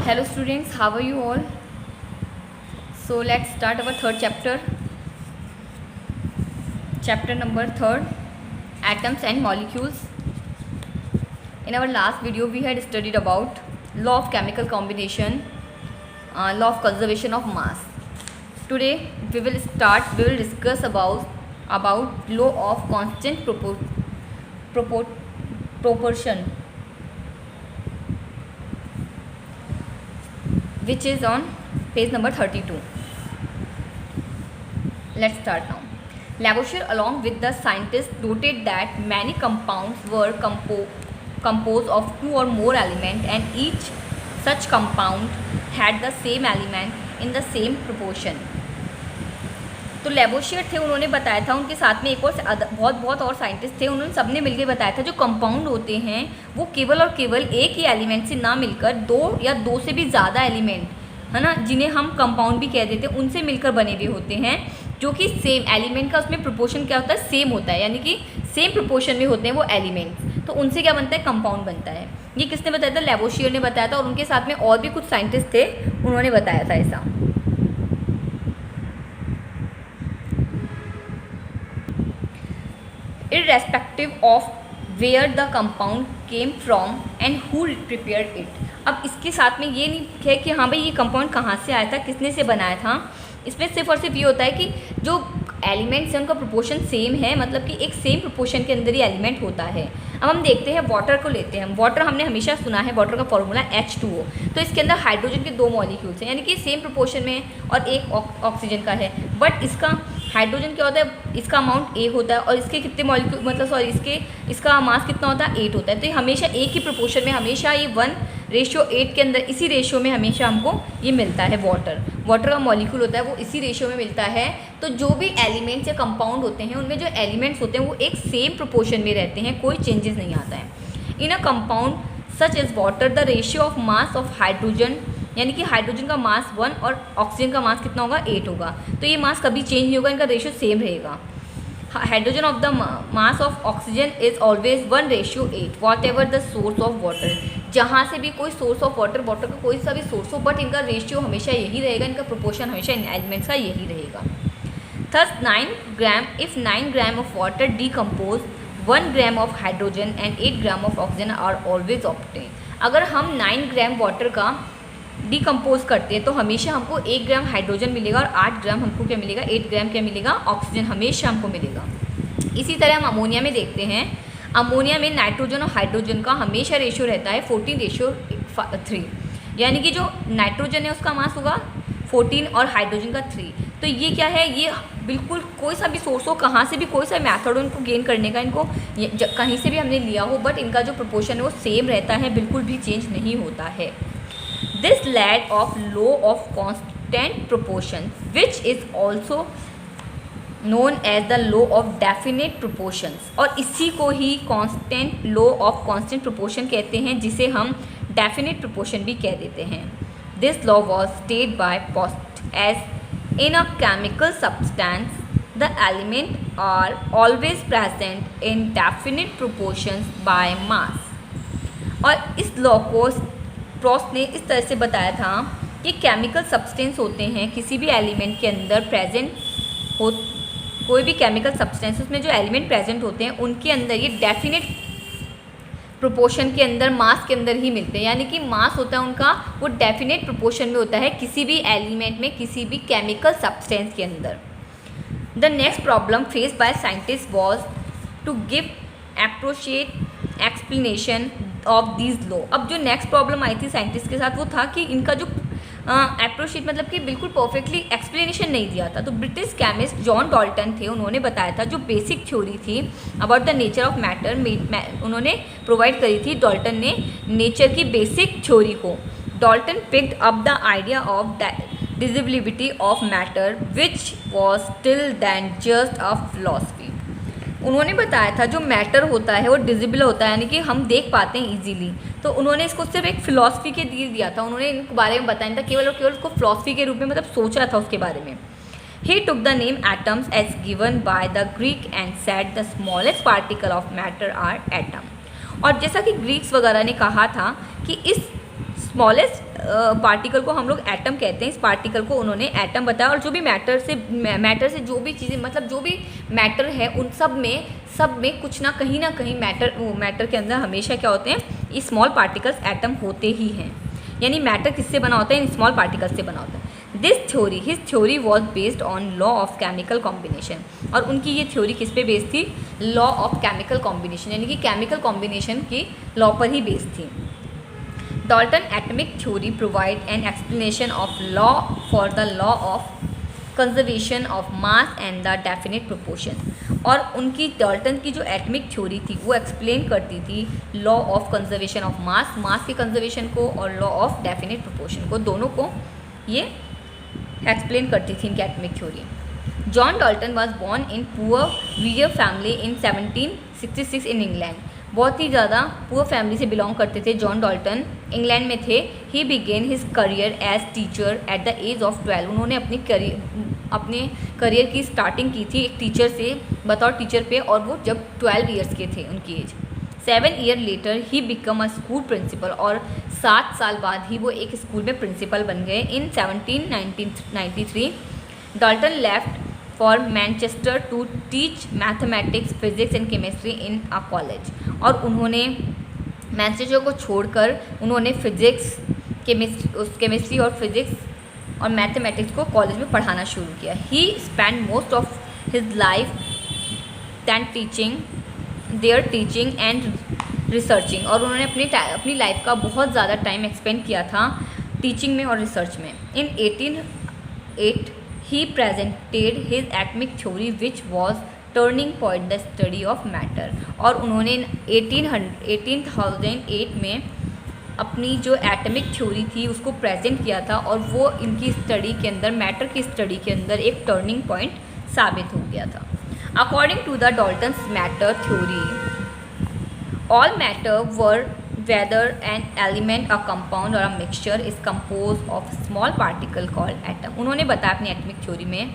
Hello students, how are you all? So let's start our third chapter. Chapter number 3, atoms and molecules. In our last video we had studied about law of chemical combination, law of conservation of mass. Today we will discuss about law of constant proportion, which is on page number 32. Let's start now. Lavoisier, along with the scientists, noted that many compounds were composed of two or more elements, and each such compound had the same element in the same proportion. तो Lavoisier थे, उन्होंने बताया था, उनके साथ में एक और बहुत और साइंटिस्ट थे, उन्होंने सबने मिलकर बताया था जो कंपाउंड होते हैं वो केवल और केवल एक ही एलिमेंट से ना मिलकर दो या दो से भी ज़्यादा एलिमेंट, है ना, जिन्हें हम कंपाउंड भी कह देते हैं, उनसे मिलकर बने हुए होते हैं, जो कि सेम एलिमेंट का उसमें प्रोपोर्शन क्या होता है, सेम होता है, यानी कि सेम प्रोपोर्शन में होते हैं वो एलिमेंट्स। तो उनसे क्या बनता है, कंपाउंड बनता है। ये किसने बताया था, लेवोशियर ने बताया था, और उनके साथ में और भी कुछ साइंटिस्ट थे, उन्होंने बताया था ऐसा। Irrespective of where the compound came from and who prepared it। अब इसके साथ में ये नहीं है कि हाँ भाई ये कंपाउंड कहाँ से आया था, किसने से बनाया था, इसमें सिर्फ और सिर्फ ये होता है कि जो एलिमेंट्स हैं उनका प्रोपोर्शन सेम है, मतलब कि एक सेम प्रोपोर्शन के अंदर ही एलिमेंट होता है। अब हम देखते हैं वाटर को लेते हैं। वाटर हमने हमेशा सुना है, वाटर का फॉर्मूला H2O। तो इसके अंदर हाइड्रोजन के दो मॉलिक्यूल्स हैं, यानी कि सेम प्रोपोर्शन में, और एक ऑक्सीजन का है। बट इसका हाइड्रोजन क्या होता है, इसका अमाउंट A होता है, और इसके कितने मॉलिक्यूल, मतलब सॉरी इसका मास कितना होता है, 8 होता है। तो ये हमेशा एक ही प्रोपोर्शन में, हमेशा ये 1:8 के अंदर, इसी रेशियो में हमेशा हमको ये मिलता है। वाटर का मॉलिक्यूल होता है वो इसी रेशियो में मिलता है। तो जो भी एलिमेंट्स या कंपाउंड होते हैं उनमें जो एलिमेंट्स होते हैं वो एक सेम प्रोपोर्शन में रहते हैं, कोई चेंजेस नहीं आता है। In a compound such as water the ratio of mass of hydrogen, यानी कि हाइड्रोजन का मास 1 और ऑक्सीजन का मास कितना होगा, 8 होगा। तो ये मास कभी चेंज नहीं होगा, इनका रेशियो सेम रहेगा। Hydrogen of the mass of oxygen is always 1:8 what ever the source of water. जहाँ से भी कोई सोर्स ऑफ वाटर का कोई सा भी सोर्स हो, बट इनका रेशियो हमेशा यही रहेगा, इनका प्रोपोर्शन हमेशा इन एलिमेंट्स का यही रहेगा। Thus 9 gram, if 9 gram of water decompose 1 gram of hydrogen and 8 gram of oxygen are always obtain. अगर हम 9 ग्राम वाटर का डिकम्पोज करते हैं तो हमेशा हमको 1 ग्राम हाइड्रोजन मिलेगा, और 8 ग्राम हमको क्या मिलेगा, 8 ग्राम क्या मिलेगा, ऑक्सीजन हमेशा हमको मिलेगा। इसी तरह हम अमोनिया में देखते हैं। अमोनिया में नाइट्रोजन और हाइड्रोजन का हमेशा रेशियो रहता है 14:3, यानी कि जो नाइट्रोजन है उसका मास होगा 14 और हाइड्रोजन का 3। तो ये क्या है, ये बिल्कुल कोई सा भी सोर्स हो, कहाँ से भी कोई सा मैथड हो इनको गेन करने का, इनको कहीं से भी हमने लिया हो, बट इनका जो प्रोपोर्शन है वो सेम रहता है, बिल्कुल भी चेंज नहीं होता है। This led of law of constant proportion, which is also known as the law of definite proportions। और इसी को ही constant law of constant proportion कहते हैं, जिसे हम definite proportion भी कह देते हैं। This law was stated by Post as in a chemical substance the elements are always present in definite proportions by mass। और इस लॉ को प्रोस्ट ने इस तरह से बताया था कि केमिकल सब्सटेंस होते हैं किसी भी एलिमेंट के अंदर प्रेजेंट हो, कोई भी केमिकल सब्सटेंस उसमें जो एलिमेंट प्रेजेंट होते हैं उनके अंदर ये डेफिनेट प्रोपोर्शन के अंदर, मास के अंदर ही मिलते हैं, यानी कि मास होता है उनका वो डेफिनेट प्रोपोर्शन में होता है किसी भी एलिमेंट में, किसी भी केमिकल सब्सटेंस के अंदर। The next problem face by scientist was to give appropriate explanation of this law. अब जो नेक्स्ट प्रॉब्लम आई थी साइंटिस्ट के साथ वो था कि इनका जो एप्रोप्रिएट मतलब कि बिल्कुल परफेक्टली एक्सप्लेनेशन नहीं दिया था। तो ब्रिटिश केमिस्ट जॉन डॉल्टन थे, उन्होंने बताया था जो बेसिक थ्योरी थी about the nature of matter, उन्होंने प्रोवाइड करी थी डॉल्टन ने नेचर की बेसिक थ्योरी को। Dalton picked up the idea of divisibility of matter which was till than just a philosophy. उन्होंने बताया था जो मैटर होता है वो डिविजिबल होता है, यानी कि हम देख पाते हैं इजीली। तो उन्होंने इसको सिर्फ एक फिलॉसफी के दिया था, उन्होंने इनके बारे में बताया था, केवल और केवल उसको फिलॉसफी के रूप में मतलब सोचा था उसके बारे में। He took the name atoms as given by the Greek and said the smallest particle of matter are atom. और जैसा कि ग्रीक्स वगैरह ने कहा था कि इस स्मॉलेस्ट पार्टिकल को हम लोग एटम कहते हैं, इस पार्टिकल को उन्होंने एटम बताया। और जो भी मैटर से जो भी चीज़ें, मतलब जो भी मैटर है उन सब में कुछ ना कहीं मैटर के अंदर हमेशा क्या होते हैं, स्मॉल पार्टिकल्स एटम होते ही हैं। यानी मैटर किससे बना होता है, इन स्मॉल पार्टिकल्स से बना होता है। His theory was based on law of chemical combination. और उनकी ये थ्योरी किस पे बेस्ड थी, लॉ ऑफ केमिकल कॉम्बिनेशन, यानी कि केमिकल कॉम्बिनेशन की लॉ पर ही बेस्ड थी। Dalton atomic theory provide an explanation of law for the law of conservation of mass and the definite proportion। और उनकी डाल्टन की जो एटमिक थ्योरी थी वो एक्सप्लेन करती थी law of conservation of mass के कंजर्वेशन को और लॉ ऑफ डेफिनेट प्रोपोर्शन को, दोनों को ये एक्सप्लेन करती थी इनकी atomic theory. John Dalton was born in poor weaver family in 1766 in England. बहुत ही ज़्यादा पुअर फैमिली से बिलोंग करते थे जॉन डाल्टन, इंग्लैंड में थे। He began his career as teacher at the age of 12। उन्होंने अपने करियर की स्टार्टिंग की थी एक टीचर से, बतौर टीचर पे, और वो जब 12 ईयर्स के थे उनकी एज। 7 year later he become a school principal. और 7 साल बाद ही वो एक स्कूल में प्रिंसिपल बन गए। In 1793 Dalton left for Manchester to teach mathematics, physics and chemistry in a college. और उन्होंने मैनचेस्टर को छोड़कर उन्होंने फिजिक्स, केमिस्ट्री और फिजिक्स और मैथमेटिक्स को कॉलेज में पढ़ाना शुरू किया। He spend most of his life teaching and researching. और उन्होंने अपनी लाइफ का बहुत ज़्यादा टाइम एक्सपेंड किया था टीचिंग में और रिसर्च में। इन 1808 he presented his atomic theory which was turning point the study of matter। और उन्होंने 1808 में अपनी जो एटमिक थ्योरी थी उसको प्रेजेंट किया था, और वो इनकी स्टडी के अंदर, मैटर की स्टडी के अंदर एक टर्निंग पॉइंट साबित हो गया था। According to the Dalton's matter theory, all matter were whether an element, a compound or a mixture is composed of small particle called atom। उन्होंने बताया अपनी एटमिक थ्योरी में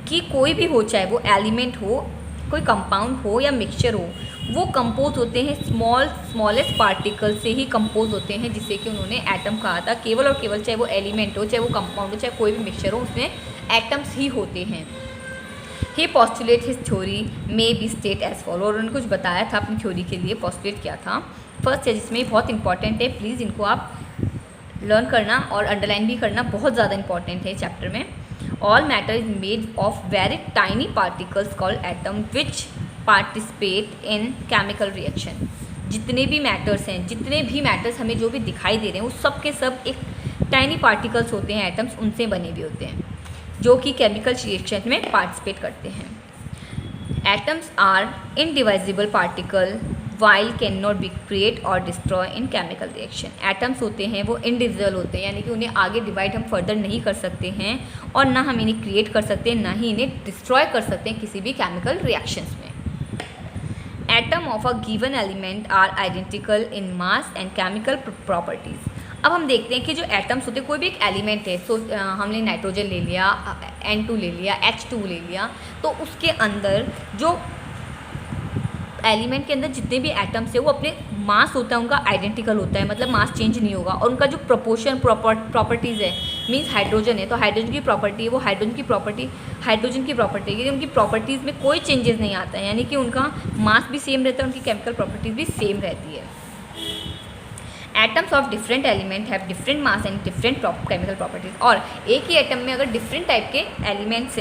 कि कोई भी हो, चाहे वो एलिमेंट हो, कोई कंपाउंड हो या मिक्सचर हो, वो कंपोज होते हैं स्मॉलेस्ट पार्टिकल से ही कंपोज होते हैं, जिसे कि उन्होंने एटम कहा था। केवल और केवल, चाहे वो एलिमेंट हो, चाहे वो कंपाउंड हो, चाहे कोई भी मिक्सचर हो, उसमें एटम्स ही होते हैं। He postulate his theory may be state as follow. और उन्होंने कुछ बताया था अपनी थ्योरी के लिए, पॉस्टुलेट किया था। फर्स्ट है जिसमें बहुत इंपॉर्टेंट है, प्लीज़ इनको आप लर्न करना और अंडरलाइन भी करना, बहुत ज़्यादा इंपॉर्टेंट है चैप्टर में। All matter is made of very tiny particles called atom which participate in chemical reaction. जितने भी मैटर्स हमें जो भी दिखाई दे रहे हैं, वो सब के सब एक टाइनी पार्टिकल्स होते हैं, एटम्स, उनसे बने हुए होते हैं, जो कि केमिकल रिएक्शन में पार्टिसिपेट करते हैं। Atoms are indivisible particle while can not be create और destroy in chemical reaction. Atoms होते हैं वो इनडिविजुअल होते हैं, यानी कि उन्हें आगे डिवाइड हम फर्दर नहीं कर सकते हैं, और ना हम इन्हें क्रिएट कर सकते हैं, ना ही इन्हें डिस्ट्रॉय कर सकते हैं किसी भी केमिकल रिएक्शंस में। Atom of a given element are identical in mass and chemical properties. अब हम देखते हैं कि जो एटम्स होते हैं, कोई भी एक एलिमेंट है, सो हमने नाइट्रोजन ले लिया, N2 ले लिया, H2 ले लिया, तो उसके अंदर जो एलिमेंट के अंदर जितने भी एटम्स है वो अपने मास होता है उनका आइडेंटिकल होता है, मतलब मास चेंज नहीं होगा। और उनका जो प्रोपोर्शन प्रॉपर्टीज़ है, मीन्स हाइड्रोजन है तो हाइड्रोजन की प्रॉपर्टी है, वो हाइड्रोजन की प्रॉपर्टी है कि उनकी प्रॉपर्टीज़ में कोई चेंजेस नहीं आता है, यानी कि उनका मास भी सेम रहता है, उनकी केमिकल प्रॉपर्टीज़ भी सेम रहती है। Atoms of different element have different mass and different chemical properties. और एक ही एटम में अगर डिफरेंट टाइप के एलिमेंट्स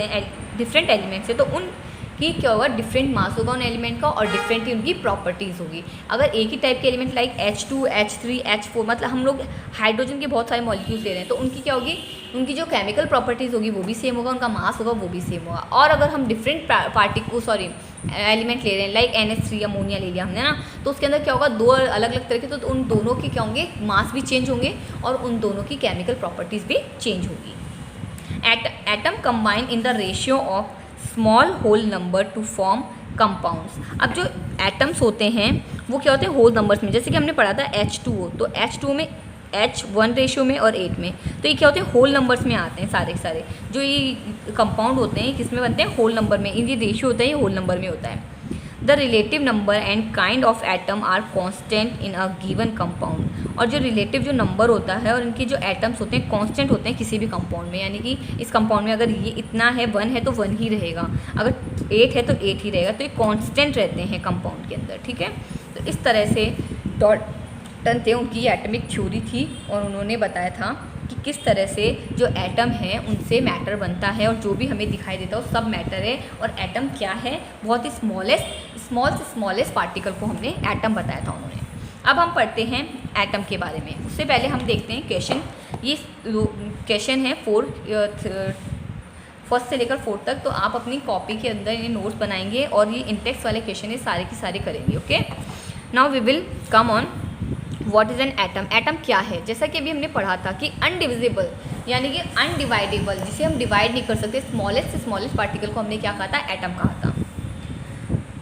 हैं, तो उनकी क्या होगा, डिफरेंट मास होगा उन एलिमेंट का, और डिफरेंट ही उनकी प्रॉपर्टीज़ होगी। अगर एक ही टाइप के element like H2, H3, H4, मतलब हम लोग हाइड्रोजन के बहुत सारे मॉलिक्यूल्स ले रहे हैं, तो उनकी क्या होगी, उनकी जो केमिकल प्रॉपर्टीज़ होगी वो भी सेम होगा, उनका मास होगा वो भी सेम होगा। और अगर हम डिफरेंट एलिमेंट ले रहे हैं लाइक NH3 अमोनिया ले लिया हमने ना, तो उसके अंदर क्या होगा, दो अलग अलग तरह के, तो उन दोनों के क्या होंगे, मास भी चेंज होंगे और उन दोनों की केमिकल प्रॉपर्टीज़ भी चेंज होगी। Atom combine in the ratio of small whole number to form compounds. अब जो एटम्स होते हैं वो क्या होते हैं, होल नंबर्स में, जैसे कि हमने पढ़ा था H2O, तो H2 में H1 रेशियो में और 8 में, तो ये क्या होते हैं, होल नंबर्स में आते हैं सारे जो ये कंपाउंड होते हैं किस में बनते हैं, होल नंबर में। इनकी रेशियो होता है ये होल नंबर में होता है। The relative number and kind of atom are constant in a given compound. और जो रिलेटिव जो नंबर होता है और इनके जो एटम्स होते हैं कांस्टेंट होते हैं किसी भी कंपाउंड में, यानी कि इस कंपाउंड में अगर ये इतना है 1 है तो 1 ही रहेगा, अगर 8 है तो 8 ही रहेगा, तो ये कांस्टेंट रहते हैं कंपाउंड के अंदर, ठीक है। तो इस तरह से डॉल्टन थे, उनकी एटॉमिक थ्योरी थी और उन्होंने बताया था कि किस तरह से जो एटम है उनसे मैटर बनता है और जो भी हमें दिखाई देता है वो सब मैटर है, और एटम क्या है, बहुत ही स्मॉल से स्मॉलेस्ट पार्टिकल को हमने एटम बताया था उन्होंने। अब हम पढ़ते हैं एटम के बारे में, उससे पहले हम देखते हैं क्वेश्चन। ये क्वेश्चन है 1st से लेकर 4th तक, तो आप अपनी कॉपी के अंदर ये नोट्स बनाएंगे और ये इंटेक्स वाले क्वेश्चन ये सारे के सारे करेंगे, okay. Now we will come on what is an atom. Atom क्या है, जैसा कि अभी हमने पढ़ा था कि अनडिविजिबल यानी कि अनडिवाइडेबल, जिसे हम डिवाइड नहीं कर सकते, स्मॉलेस्ट से स्मॉलेस्ट पार्टिकल को हमने क्या कहा था, एटम कहा था।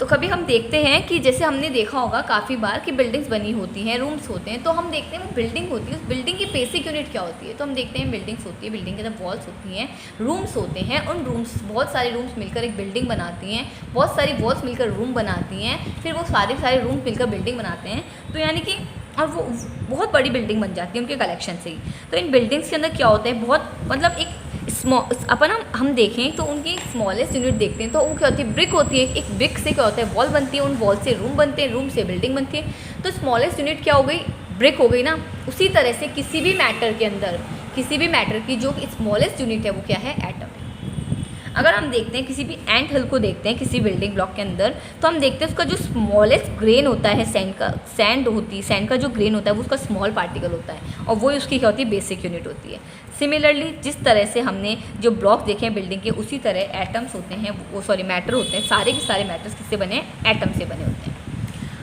तो कभी हम देखते हैं कि जैसे हमने देखा होगा काफ़ी बार कि बिल्डिंग्स बनी होती हैं, रूम्स होते हैं, तो हम देखते हैं वो बिल्डिंग होती है, उस बिल्डिंग की बेसिक यूनिट क्या होती है, तो हम देखते हैं बिल्डिंग्स होती है, बिल्डिंग के अंदर वॉल्स होती हैं, रूम्स होते हैं, उन रूम्स बहुत सारे रूम्स मिलकर एक बिल्डिंग बनाती हैं, बहुत सारी वॉल्स मिलकर रूम बनाती हैं, फिर वो सारे रूम मिलकर बिल्डिंग बनाते हैं, तो यानी कि और वो बहुत बड़ी बिल्डिंग बन जाती है उनके कलेक्शन से ही। तो इन बिल्डिंग्स के अंदर क्या होता है, बहुत मतलब एक अपन हम देखें तो उनकी स्मॉलेस्ट यूनिट देखते हैं तो वो क्या होती है, ब्रिक होती है, एक ब्रिक से क्या होता है, वॉल बनती है, उन वॉल से रूम बनते हैं, रूम से बिल्डिंग बनती है, तो स्मॉलेस्ट यूनिट क्या हो गई, ब्रिक हो गई ना। उसी तरह से किसी भी मैटर के अंदर, किसी भी मैटर की जो स्मॉलेस्ट यूनिट है वो क्या है, एटम है। अगर हम देखते हैं किसी भी एंट हिल को देखते हैं किसी बिल्डिंग ब्लॉक के अंदर, तो हम देखते हैं उसका जो स्मॉलेस्ट ग्रेन होता है सैंड का जो ग्रेन होता है वो उसका स्मॉल पार्टिकल होता है, और वो उसकी क्या होती है, बेसिक यूनिट होती है। सिमिलरली जिस तरह से हमने जो ब्लॉक देखे हैं बिल्डिंग के, उसी तरह एटम्स होते हैं, वो मैटर होते हैं, सारे के सारे मैटर्स किससे बने, एटम से बने होते हैं।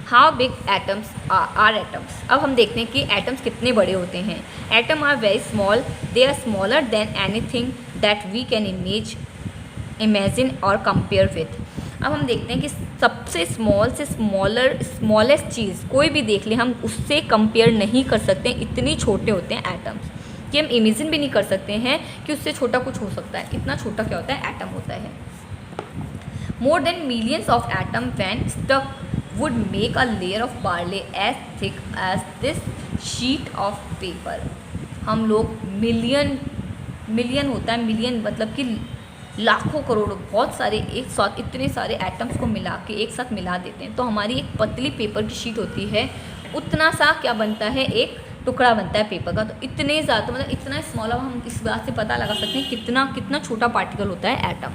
How big atoms are atoms. अब हम देखते हैं कि एटम्स कितने बड़े होते हैं। Atom are very small, they are smaller than anything that we can imagine और कंपेयर विथ। अब हम देखते हैं कि सबसे स्मॉल से स्मॉलेस्ट चीज़ कोई भी देख ले, हम उससे कंपेयर नहीं कर सकते, इतनी छोटे होते हैं एटम्स कि हम इमेजिन भी नहीं कर सकते हैं कि उससे छोटा कुछ हो सकता है। इतना छोटा क्या होता है, एटम होता है। More than millions of atom when stuck would make a layer of barely as thick as this sheet of paper. हम लोग मिलियन होता है, मिलियन मतलब कि लाखों करोड़ों, बहुत सारे एक साथ इतने सारे एटम्स को मिला के एक साथ मिला देते हैं, तो हमारी एक पतली पेपर की शीट होती है, उतना सा क्या बनता है, एक टुकड़ा बनता है पेपर का। तो इतने ज़्यादा मतलब इतना स्मॉल, अब हम इस बात से पता लगा सकते हैं कितना छोटा पार्टिकल होता है atom.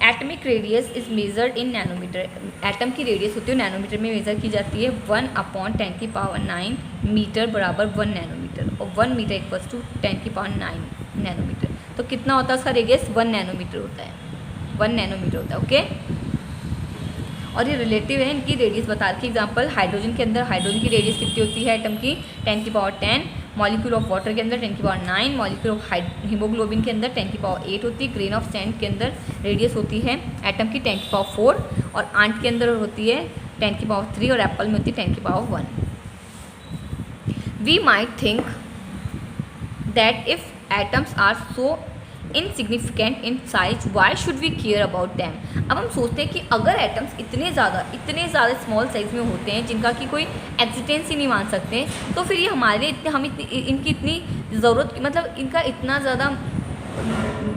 Atomic radius is measured in nanometer. Atom की रेडियस होती है नैनोमीटर में मेज़र की जाती है। 1/10⁹ मीटर बराबर 1 नैनोमीटर, और 1 मीटर इक्वल्स टू 10⁹ नैनोमीटर। तो कितना होता है उसका रेडियस, 1 नैनोमीटर होता है, 1 नैनोमीटर होता है, ओके। और ये रिलेटिव है, इनकी रेडियस बता रखी। एग्जांपल, हाइड्रोजन के अंदर हाइड्रोजन की रेडियस कितनी होती है एटम की, 10⁻10। मॉलिक्यूल ऑफ वाटर के अंदर 10⁻9। मॉलिक्यूल ऑफ हीमोग्लोबिन के अंदर 10⁸ होती है। ग्रेन ऑफ सैंड के अंदर रेडियस होती है एटम की 10⁴, और आंट के अंदर होती है 10⁻3, और एप्पल में होती है 10⁻1। We might think that if atoms are so insignificant in size, why should we care about them. अब हम सोचते हैं कि अगर एटम्स इतने ज़्यादा स्मॉल साइज में होते हैं जिनका कि कोई एक्जिस्टेंस ही नहीं मान सकते, तो फिर ये हमारे इनकी इतनी ज़रूरत, मतलब इनका इतना ज़्यादा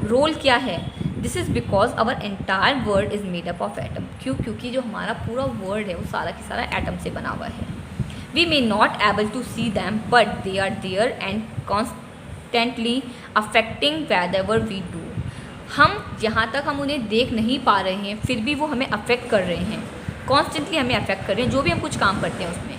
रोल क्या है। This is because our entire world is made up of atom. क्योंकि जो हमारा पूरा वर्ल्ड है वो सारा की सारा एटम से बना हुआ है। We may not able to see them but they are there and constantly affecting wherever we do। हम जहाँ तक हम उन्हें देख नहीं पा रहे हैं फिर भी वो हमें अफेक्ट कर रहे हैं, कॉन्स्टेंटली हमें अफेक्ट कर रहे हैं, जो भी हम कुछ काम करते हैं उसमें।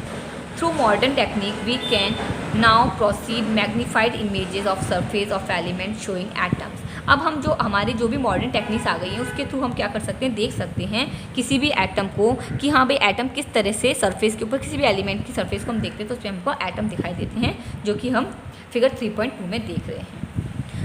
Through modern technique we can now proceed magnified images of surface of element showing atoms. अब हम हमारी जो भी मॉडर्न टेक्निक्स आ गई हैं उसके थ्रू हम क्या कर सकते हैं, देख सकते हैं किसी भी एटम को कि हाँ भाई एटम किस तरह से सरफेस के ऊपर, किसी भी एलिमेंट की सरफेस को हम देखते हैं तो उसमें हमको एटम दिखाई देते हैं, जो कि हम फिगर 3.2 में देख रहे हैं।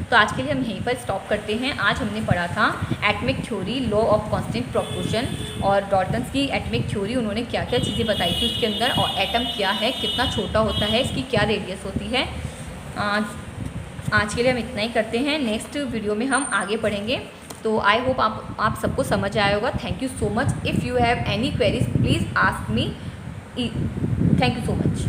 तो आज के लिए हम यहीं पर स्टॉप करते हैं। आज हमने पढ़ा था atomic theory, law of constant proportion, और डॉल्टन्स की एटमिक थ्योरी, उन्होंने क्या क्या चीज़ें बताई थी उसके अंदर, और एटम क्या है, कितना छोटा होता है, इसकी क्या रेडियस होती है। आज के लिए हम इतना ही करते हैं। नेक्स्ट वीडियो में हम आगे पढ़ेंगे। तो आई होप आप सबको समझ आया होगा। Thank you so much. If you have any queries please ask me. Thank you so much.